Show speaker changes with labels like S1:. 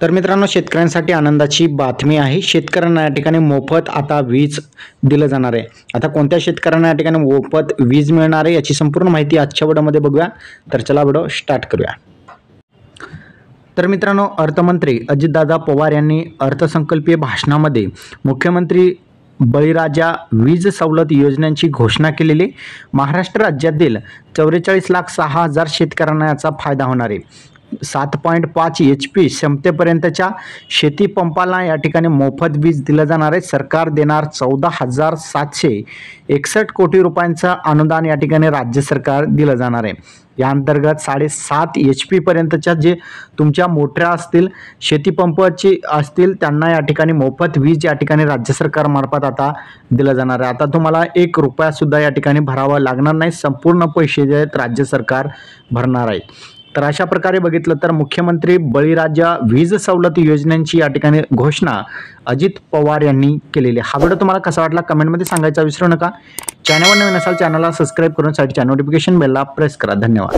S1: तर मित्रांनो, शेतकऱ्यांसाठी आनंदाची बातमी आहे. शेतकऱ्यांना या ठिकाणी मोफत आता वीज दिलं जाणार आहे. आता कोणत्या शेतकऱ्यांना या ठिकाणी मोफत वीज मिळणार आहे याची संपूर्ण माहिती आजच्या व्हिडिओमध्ये बघूया. तर चला व्हिडिओ स्टार्ट करूया. तर मित्रांनो, अर्थमंत्री अजितदादा पवार यांनी अर्थसंकल्पीय भाषणामध्ये मुख्यमंत्री बळीराजा वीज सवलत योजनेची घोषणा केलेली. महाराष्ट्र राज्यातील 44,06,000 शेतकऱ्यांना याचा फायदा होणार आहे. 7.5 HP क्षमतेपर्यंतच्या शेतीपंपाला या ठिकाणी मोफत वीज दिलं जाणार आहे. सरकार देणार 14,761 कोटी रुपयांचं अनुदान या ठिकाणी राज्य सरकार दिलं जाणार आहे. या अंतर्गत 7.5 HP पर्यंतच्या जे तुमच्या मोठ्या असतील शेतीपंपाची असतील त्यांना या ठिकाणी मोफत वीज या ठिकाणी राज्य सरकारमार्फत आता दिलं जाणार आहे. आता तुम्हाला 1 रुपया सुद्धा या ठिकाणी भरावा लागणार नाही. संपूर्ण पैसे जे आहेत राज्य सरकार भरणार आहे. तर अशा प्रकारे बघितलं तर मुख्यमंत्री बळीराजा वीज सवलत योजनेची या ठिकाणी घोषणा अजित पवार यांनी केलेली. हा व्हिडिओ तुम्हाला कसा वाटला कमेंटमध्ये सांगायचा विसरू नका. चॅनलवर नवीन असाल चॅनलला सबस्क्राईब करून साईडच्या नोटिफिकेशन बेलला प्रेस करा. धन्यवाद.